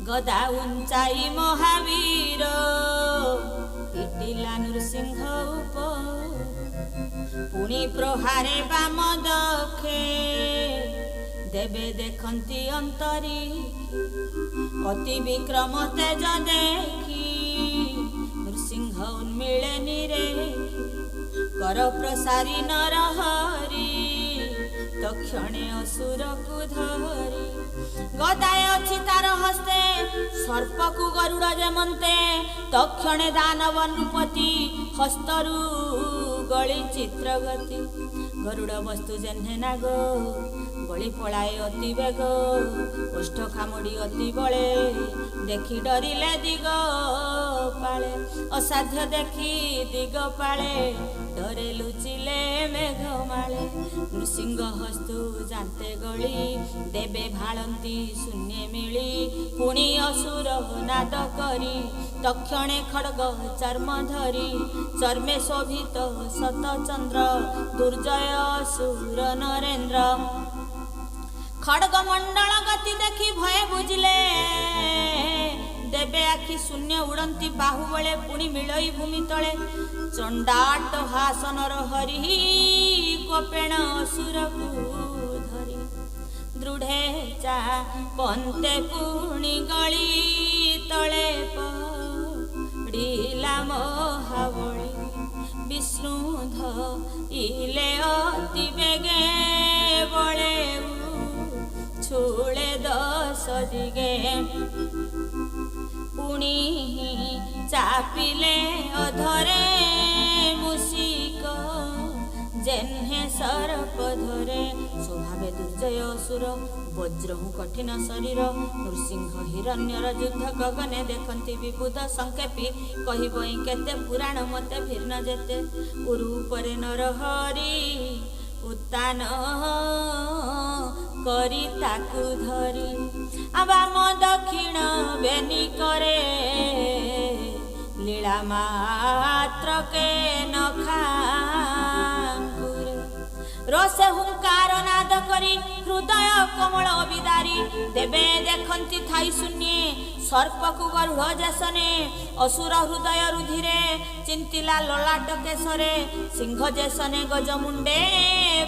गदा उंचाई महावीर पिटिला नृसिंह पुणी प्रहारे बाम दखे देवे देखती अंतरी अति विक्रम तेज देखी नृसिंह उन्मिले निरे कर प्रसारी नरहरी तक्षणे असुर को धरी गदाए अच्छी तार हस्ते सर्प को गरुड़ जेमंते तक्षणे दानव नृपति हस्तरु गली चित्रगति गरुड़ वस्तु जेन्हे नाग गली पलाए अति बेग ओष्ठ खामुड़ी अति बले देखी डरिले दिग पाले असाध्य देखी दिग पाले डरे लुचिले मेघ माले नृसिंह हस्तु जानते गली देवे भालंती शून्य मिली पुणी असुर नाद करी तक्षणे खड्ग चर्म धरी चर्मे शोभित शतचंद्र दुर्जय असुर नरेन्द्र खड्ग मंडल गति देखी भय बुझिले देवे आखि शून्य उड़ंती बाहुबले पुणी मिलई भूमि तले चंडाट हासनर हरि कोपेण असुर को धरी दृढ़े चा पंते पुणी गली तले पड़िला महाबली विष्णु धइले अति बेगे बळे छुले दस दिगे पुणी चापिले अधरे मुसिक जेन्हे सर्प धरे स्वभावे दुर्जय असुर वज्रहु कठिन शरीर नृसिंह हिरण्यर युद्ध गगने देखती विबुध संक्षेपी कहबई केते पुराण मते भिन्न जेते उरु परे नरहरि उत्तान करी ताकु धरी आवाम दक्षिण बेनी करे लीला मात्र के नखांकुरे रोसे हुंकार नाद करी हृदय कमल अबिदारी देवे देखंती थाई शून्ये सर्प को गरुड़ जेसने असुर हृदय रुधिरे चिंतिला ललाट केशरे सिंह जेसने गजमुंडे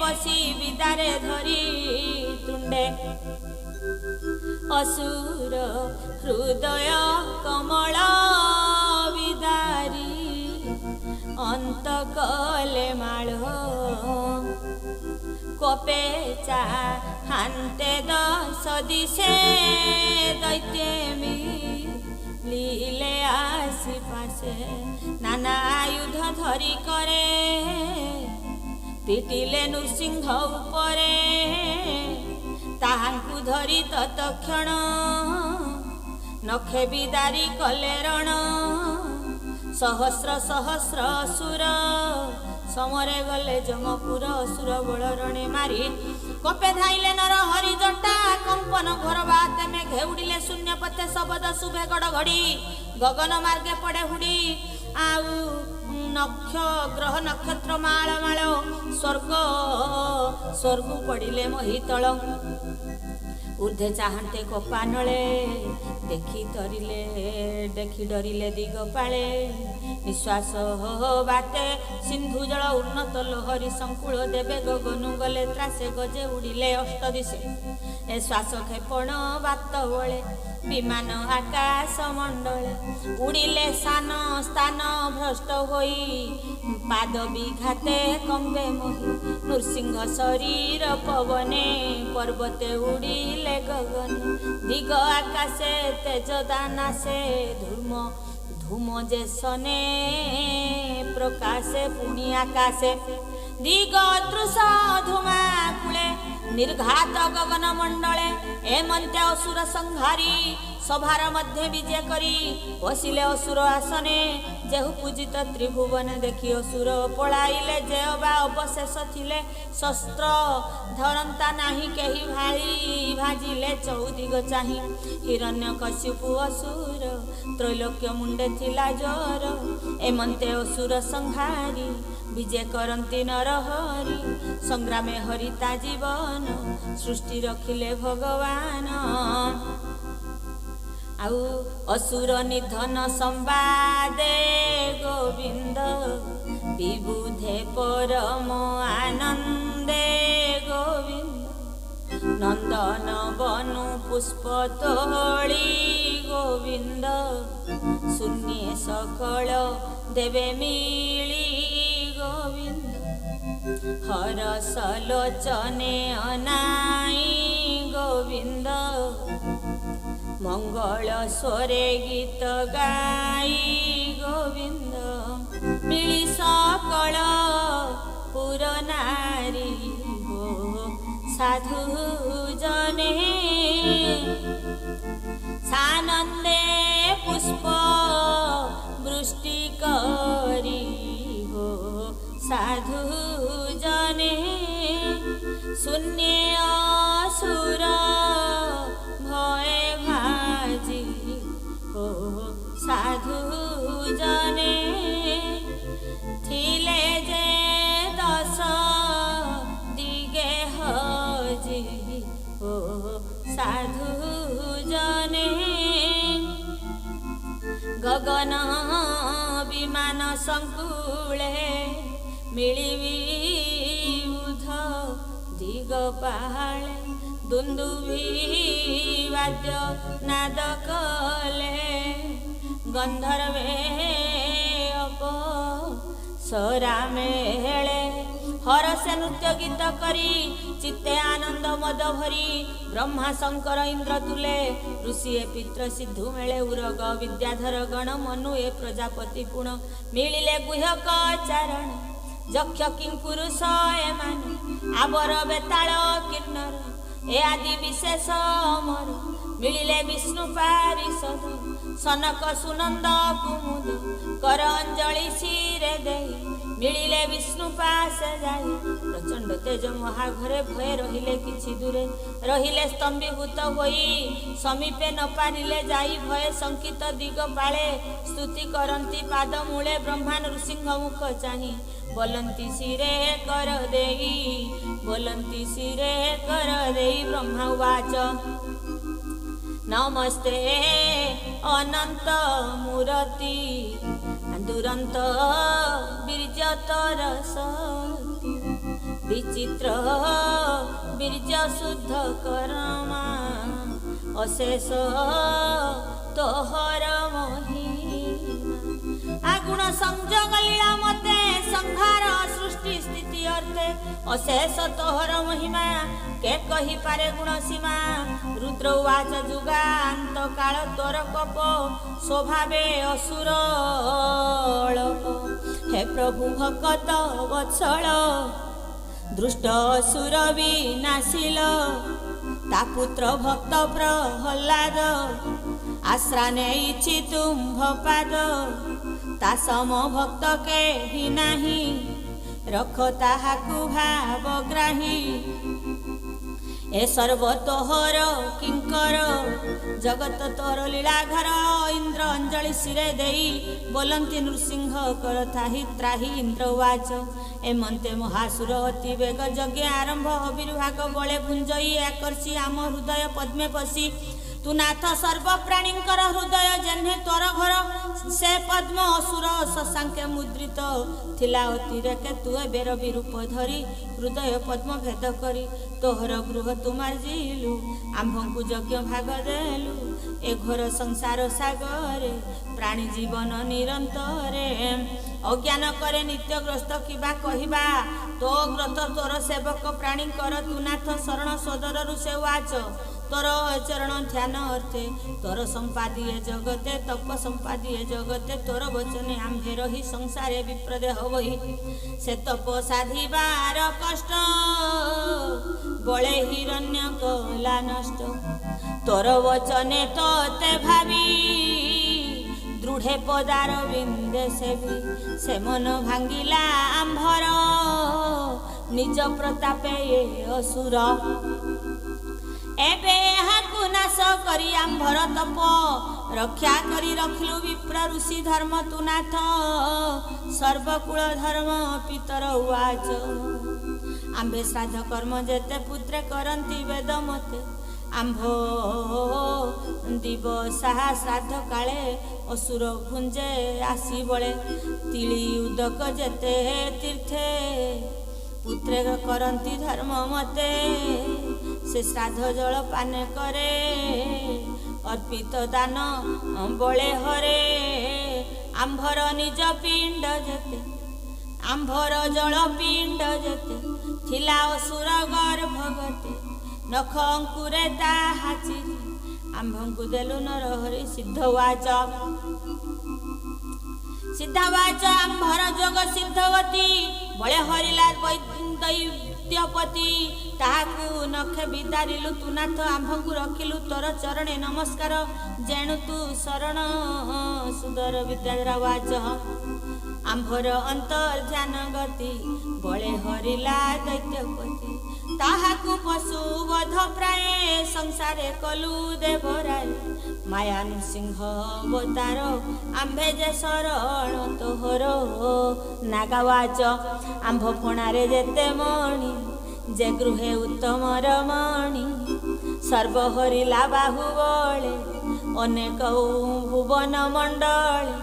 बसी विदारे धरी तुंडे असुर हृदय कमल विदारी अंत कले माळ कोपेचा हान्ते दस दिशे दैत्ये मिलिले आसी पासे नाना आयुध धरी करे पिटिले नृसिंह उपरे ताहांकु धरी तत्क्षण नखे बिदारी कले रण सहस्र सहस्र असुर समरे गले जमपुर असुर बल रणे मारी कपे धाइले नर हरि जटा कंपन घोर बाते में घेउड़िले शून्य पथे शबद शुभे गड़ घड़ी गगन मार्गे पड़े हुड़ी आउ नक्ष ग्रह नक्षत्र माळ माळ स्वर्ग स्वर्ग पड़िले महितल ऊर्ध्वे चाहन्ते कोपानले देखी डरिले दिग पाले निश्वास बाटे सिंधु जल उन्नत लहरी संकुल देवे गगनु गले त्रासे गजे उड़िले अष्ट दिशे ए श्वास खेपण बात बळे विमान आकाश मंडले उड़िले सान स्थान भ्रष्ट होई पाद विघाते कंबे मोहि नृसिंह शरीर पवने पर्वते उड़िले गगन दिग आकाशे तेज दानासे धूम जेसने प्रकाशे पुणी आकाशे दिग दृश धूमा कुले निर्घात गगन मंडले एमंते असुर संहारी सभार मध्य विजय करी बसिले असुर आसने जेहु पूजित त्रिभुवन देखी असुर पलाइले जे बा अवशेष थिले शस्त्र धरंता नाही केही भाली भाजिले चौदिग चाही हिरण्यकशिपु असुर त्रैलोक्य मुंडे थिला जोर एमंते असुर संहारी विजय करंती नरहरि संग्रामे हरिता जीवन सृष्टि रखिले भगवान ଆଉ ଅସୁର ନିଧନ ସମ୍ବାଦେ ଗୋବିନ୍ଦ ବିବୁଧେ ପରମ ଆନନ୍ଦେ ଗୋବିନ୍ଦ ନନ୍ଦନ ବନୁ ପୁଷ୍ପ ତୋଳି ଗୋବିନ୍ଦ ଶୂନ୍ୟେ ସକଳ ଦେବେ ମିଳି ଗୋବିନ୍ଦ ହରସ ଲୋଚନେ ଅନାଇ ଗୋବିନ୍ଦ ମଙ୍ଗଳ ସ୍ୱରେ ଗୀତ ଗାଇ ଗୋବିନ୍ଦ ମିଳି ସକଳ ପୁର ନାରୀ ହୋ ସାଧୁ ଜନେ ସାନନ୍ଦେ ପୁଷ୍ପ ବୃଷ୍ଟି କରି ହୋ ସାଧୁ ଜନେ ଶୂନ୍ୟ ଅସୁର ଭୟ ଭାଜି ହୋ ସାଧୁ ଜନେ ଥିଲେ ଯେ ଦଶ ଦିগে ହଜି ହୋ ସାଧୁ ଜନେ ଗଗନ ବିମାନ ସଂକୁଳେ ମିଳିବି ଉଧ ଦିଗ ପାହାଳେ ଦୁନ୍ଦୁଭି ବାଦ୍ୟ ନାଦ କଲେ ଗନ୍ଧର୍ବେ ଅପସରା ମେଳେ ହରସେ ନୃତ୍ୟ ଗୀତ କରି ଚିତ୍ତେ ଆନନ୍ଦ ମଦ ଭରି ବ୍ରହ୍ମା ଶଙ୍କର ଇନ୍ଦ୍ର ତୁଲେ ଋଷି ଏ ପିତ୍ର ସିଦ୍ଧୁ ମେଳେ ଉରଗ ବିଦ୍ୟାଧର ଗଣ ମନୁ ଏ ପ୍ରଜାପତି ପୁଣ ମିଳିଲେ ଗୁହ୍ୟକ ଚାରଣ ଯକ୍ଷ କିଙ୍କୁରୁଷ ଏମାନେ ଆବର ବେତାଳ କିନ୍ନର ଏ ଆଦି ବିଶେଷ ଅମର ମିଳିଲେ ବିଷ୍ଣୁ ପାରିଷଦ ସନକ ସୁନନ୍ଦ କୁମୁଦ କର ଅଞ୍ଜଳି ଶିରେ ଦେଇ ମିଳିଲେ ବିଷ୍ଣୁ ପାଶେ ଯାଇ ପ୍ରଚଣ୍ଡ ତେଜ ମହାଘରେ ଭୟ ରହିଲେ କିଛି ଦୂରେ ରହିଲେ ସ୍ତମ୍ଭୀଭୂତ ହୋଇ ସମୀପେ ନ ପାରିଲେ ଯାଇ ଭୟ ଶଙ୍କିତ ଦିଗ ପାଳେ ସ୍ତୁତି କରନ୍ତି ପାଦ ମୂଳେ ବ୍ରହ୍ମା ନୃସିଂହ ମୁଖ ଚାହିଁ ବୋଲନ୍ତି ଶିରେ କର ଦେଇ ବୋଲନ୍ତି ଶିରେ କର ଦେଇ ବ୍ରହ୍ମା ଉବାଚ ନମସ୍ତେ ଅନନ୍ତ ମୂରତି ଦୁରନ୍ତ ବୀର୍ଯ୍ୟତର ଶକ୍ତି ବିଚିତ୍ର ବୀର୍ଯ୍ୟ ଶୁଦ୍ଧ କରମା ଅଶେଷ ତୋହର ମହିମା ଆଗୁଣ ସଂଯୋଗ ଲୀଳା ମତେ ସଂହାର ସୃଷ୍ଟି ସ୍ଥିତି ଅର୍ଥେ ଅଶେଷ ତୋହର ମହିମା କେ କହିପାରେ ଗୁଣ ସୀମା ରୁଦ୍ର ଉବାଚ ଯୁଗାନ୍ତ କାଳ ତୋର କପ ସ୍ୱଭାବେ ଅସୁର ହେ ପ୍ରଭୁ ଭକତ ବତ୍ସଳ ଦୃଷ୍ଟ ଅସୁର ବିନାଶିଲ ତା ପୁତ୍ର ଭକ୍ତ ପ୍ରହ୍ଲାଦ ଆଶ୍ରା ନେଇଛି ତୁମ୍ଭ ପାଦ ତା ସମ ଭକ୍ତ କେହି ନାହିଁ ରଖ ତାହାକୁ ଭାବଗ୍ରାହୀ ଏ ସର୍ବ ତୋହର କିଙ୍କର ଜଗତ ତୋର ଲୀଳାଘର ଇନ୍ଦ୍ର ଅଞ୍ଜଳି ଶିରେ ଦେଇ ବୋଲନ୍ତି ନୃସିଂହ କର ଥାହି ତ୍ରାହି ଇନ୍ଦ୍ର ଉବାଚ ଏମନ୍ତେ ମହାସୁର ଅତି ବେଗ ଯଜ୍ଞ ଆରମ୍ଭ ଅବିର୍ଭାଗ ବଳେ ଭୁଞ୍ଜଇ ଆକର୍ଷି ଆମ ହୃଦୟ ପଦ୍ମେ ପଶି ତୁ ନାଥ ସର୍ବପ୍ରାଣୀଙ୍କର ହୃଦୟ ଯେହ୍ନେ ତୋର ଘର ସେ ପଦ୍ମ ଅସୁର ଶଶାଙ୍କେ ମୁଦ୍ରିତ ଥିଲା ଅତିରେକେ ତୁ ଏବେର ବିରୂପ ଧରି ହୃଦୟ ପଦ୍ମ ଭେଦ କରି ତୋହର ଗୃହ ତୁମାର ଜିଲୁ ଆମ୍ଭଙ୍କୁ ଯଜ୍ଞ ଭାଗ ଦେଲୁ ଏ ଘୋର ସଂସାର ସାଗରେ ପ୍ରାଣୀ ଜୀବନ ନିରନ୍ତରେ ଅଜ୍ଞାନ କରେ ନିତ୍ୟଗ୍ରସ୍ତ କିବା କହିବା ତୋ ଗ୍ରତ ତୋର ସେବକ ପ୍ରାଣୀଙ୍କର ତୁ ନାଥ ଶରଣ ସୋଦରରୁ ସେ ଉବାଚ ତୋର ଚରଣ ଧ୍ୟାନ ଅର୍ଥେ ତୋର ସମ୍ପାଦିଏ ଜଗତେ ତପ ସମ୍ପାଦିଏ ଜଗତେ ତୋର ବଚନେ ଆମ୍ଭେ ରହି ସଂସାରେ ବିପ୍ରଦେ ହବହି ସେ ତପ ସାଧିବାର କଷ୍ଟ ବଳେ ହିରଣ୍ୟ କଲା ନଷ୍ଟ ତୋର ବଚନେ ତୋତେ ଭାବି ଦୃଢ଼େ ପଦାର ବିନ୍ଦେ ସେବି ସେ ମନ ଭାଙ୍ଗିଲା ଆମ୍ଭର ନିଜ ପ୍ରତାପେ ଏ ଅସୁର ଏବେ ଏହାକୁ ନାଶ କରି ଆମ୍ଭର ତପ ରକ୍ଷା କରି ରଖିଲୁ ବିପ୍ର ଋଷି ଧର୍ମ ତୁ ନାଥ ସର୍ବକୁଳ ଧର୍ମ ପିତର ଉବାଚ ଆମ୍ଭେ ଶ୍ରାଦ୍ଧ କର୍ମ ଯେତେ ପୁତ୍ରେ କରନ୍ତି ବେଦ ମତେ ଆମ୍ଭ ଦିବସା ଶ୍ରାଦ୍ଧ କାଳେ ଅସୁର ପୁଞ୍ଜେ ଆସି ବଳେ ତିଳି ଉଦକ ଯେତେ ତୀର୍ଥେ ପୁତ୍ରେ କରନ୍ତି ଧର୍ମ ମତେ ସେ ଶ୍ରାଦ୍ଧ ଜଳ ପାନେ କରେ ଅର୍ପିତ ଦାନ ବଳେ ହରେ ଆମ୍ଭର ନିଜ ପିଣ୍ଡ ଯେତେ ଆମ୍ଭର ଜଳ ପିଣ୍ଡ ଯେତେ ଥିଲା ଅସୁର ଗର୍ଭଗତେ ନଖ ଅଙ୍କୁରେ ତାହା ଚିରି ଆମ୍ଭଙ୍କୁ ଦେଲୁ ନରହରି ସିଦ୍ଧୱାଚ ଆମ୍ଭର ଯୋଗ ସିଦ୍ଧବତୀ ବଳେ ହରିଲା ଦୈତ୍ୟପତି ତାହାକୁ ନଖେ ବିଦାରିଲୁ ତୁ ନାଥ ଆମ୍ଭଙ୍କୁ ରଖିଲୁ ତୋର ଚରଣେ ନମସ୍କାର ଯେଣୁ ତୁ ଶରଣ ସୁଦର ବିଦ୍ୟାଧର ୱାଚ ଆମ୍ଭର ଅନ୍ତର୍ଧ୍ୟାନ ଗତି ବଳେ ହରିଲା ଦୈତ୍ୟପତି ତାହାକୁ ପଶୁ ବଧ ପ୍ରାୟ ସଂସାରେ କଲୁ ଦେବରାୟ ମାୟା ନୃସିଂହ ଅବତାର ଆମ୍ଭେ ଯେ ଶରଣ ତୋହର ନାଗାୱାଚ ଆମ୍ଭ ଫଣାରେ ଯେତେ ମଣି ଯେ ଗୃହେ ଉତ୍ତମର ମଣି ସର୍ବହରିଲା ବାହୁବଳେ ଅନେକ ଭୁବନ ମଣ୍ଡଳେ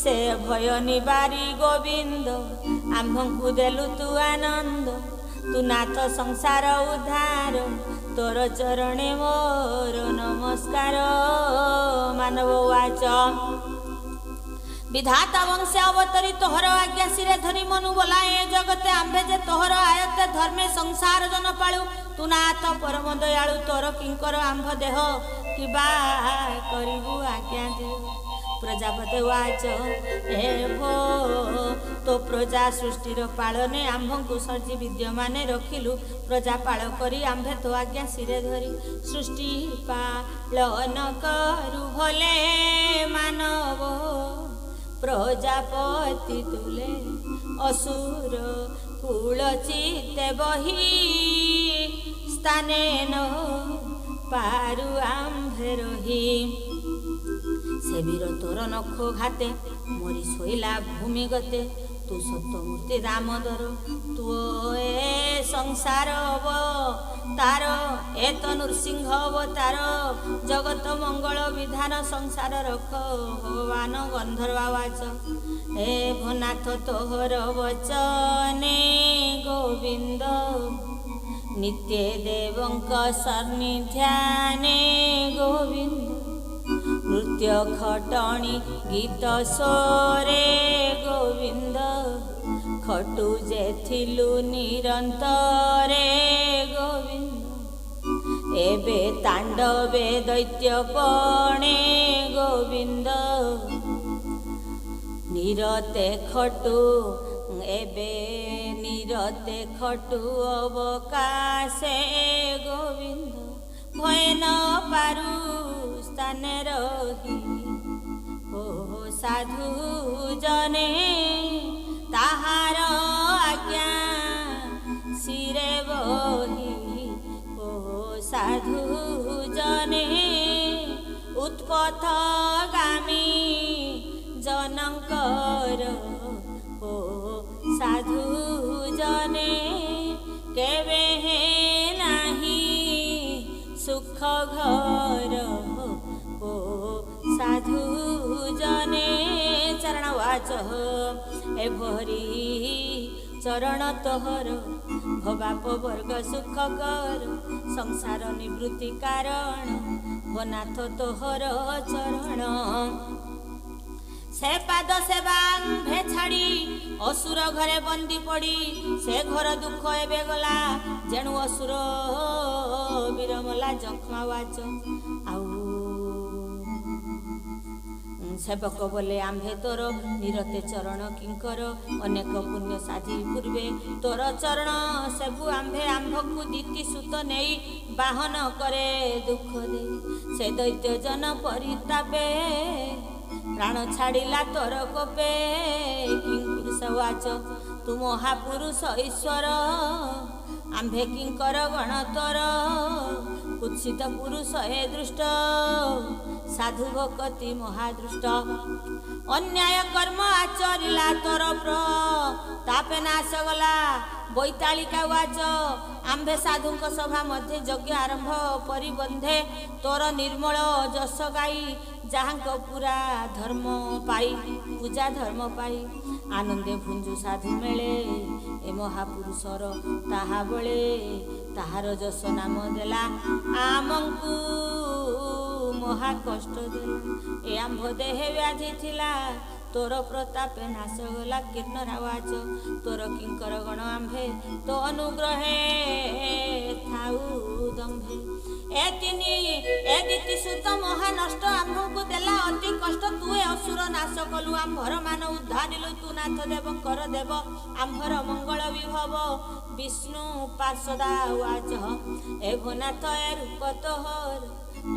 ସେ ଭୟ ନିବାରି ଗୋବିନ୍ଦ ଆମ୍ଭଙ୍କୁ ଦେଲୁ ତୁ ଆନନ୍ଦ ତୁ ନାଥ ସଂସାର ଉଦ୍ଧାର ତୋର ଚରଣେ ମୋର ନମସ୍କାର ମାନବ ୱାଚ विधाता वंश अवतरी तोहर आज्ञा सिरे धरी मनु बोला ए जगते आंबे जे तोहर आयते धर्मे संसार जन पाळु तू नाथ परम दयालु तोर किंकर आंभ देह किबा करिबु आज्ञा दे प्रजापति वाच हे भो तो प्रजा सृष्टिर पालने आंभंकु सर्जी विद्यमाने रखिलु प्रजा पाळ करी आंभे तो आज्ञा सिरे धरी सृष्टि पालन करू भले मानव प्रजापति तुले असुर कुल चित्ते बही स्थाने न पारु आंभे रही से वीर तोर नख घाते मरी शोला भूमि गते तू सत्यमूर्ति दामोदर तू ए संसार तार ए तो नृसिंह अवतार जगत मंगल विधान संसार रख भगवान गंधर्वाच हे भनाथ तोहर वचने गोविंद नित्य देवंक सन्निध्याने गोविंद नृत्य खटणी गीत स्वरे गोविंद खटु जे थिलु निरंतरे गोविंद एबे तांडवे दैत्यपणे गोविंद निरते खटु एबे निरते खटु अवकाशे गोविंद भय न पारु स्थाने रही ओ साधु जने ताहार आज्ञा सिरे बही ओ साधु जने उत्पथ गामी जनकर ओ साधु जने केवे हे नाही सुख घर ओ साधु जने चरणवाच ए भरी चरण तोहर भवाप वर्ग सुख कर संसार निवृत्ति कारण भनाथ तोहर चरण से पाद सेवा आंभे छाड़ी असुर घरे बंदी पड़ी से घर दुख एबे गला जेणु असुर विरमला जखमा वाच आउ सेवक बोले आंभे तोर निरते चरण किंकर अनेक पुण्य साधी पूर्वे तोर चरण सेबु आंभे आंभकु दीति सुत नेई बाहन करे दुख दे से दैत्य जन परितापे प्राण छाड़िला तोर कोपे किंकुरुष वाच तू महापुरुष ईश्वर आंभे किंकर गण तोर कुत्सित पुरुष हे दृष्ट साधु भक्ति महादृष्ट अन्याय कर्म आचरिला तोर तापे नाश गला बैतालिका वाच आंबे साधुंक सभा मध्य यज्ञ आरंभ परिबंधे तोर निर्मल जस गाई जहाँक पूरा धर्म पाई पूजा धर्म पाई आनंदे भुंजु साधु मेले ए महापुरुषर ताहा बळे ताहार जस नाम देला आमंकु महा कष्ट देला ए आंभ देहे व्याधि थिला तोर प्रतापे नाश गला किन्नर आवाज तोर किंकर गण आंभे तो अनुग्रहे थाऊ दंभे ए दिति सुत महा नष्ट आंभକୁ देला अति कष्ट तू ए असुर नाश कलु आंभर मान उद्धारिलु तू नाथ देव कर देव आंभर मंगल विभव विष्णु पार्षदा वाच ए भनाथ ए रूप तोहर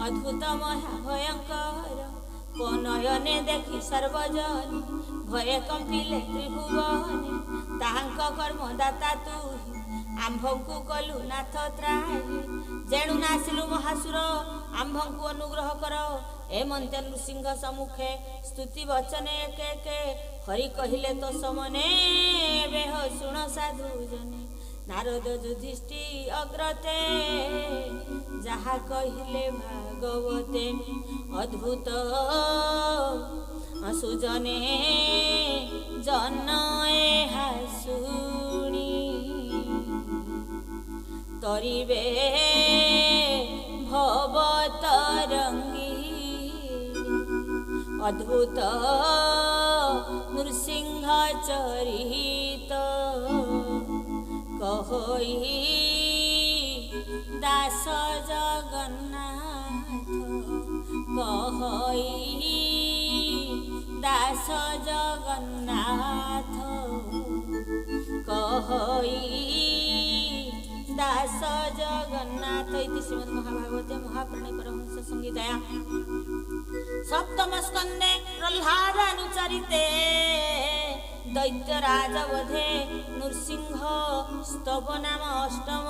अद्भुत महा भयंकर नयने देखि सर्वजन भये कंपिले त्रिभुवन ताहांक कर्मदाता तू आंभଙ୍କୁ कलु नाथ त्राहि जेणु नासिलु महासुर आंभଙ୍କୁ अनुग्रह कर ए मंत्र नृसिंह सम्मुखे स्तुति वचने के हरि कहिले तो समने बेह सुण साधु जने नारद युधिष्ठि अग्रते जहा कहिले भागवते अद्भुत सुजने जन एहा शुणी तरिबे भव तरंगी अद्भुत नृसिंह चरित कहोई दास जगन्नाथ कहोई दास जगन्नाथ कहोई दास जगन्नाथ इति श्रीमद् महाभागवते महाप्राणे परमहंस संहिताया सप्तम स्कंदे प्रह्लादानुचरिते दैत्यराज वधे नृसिंह स्तव नाम अष्टम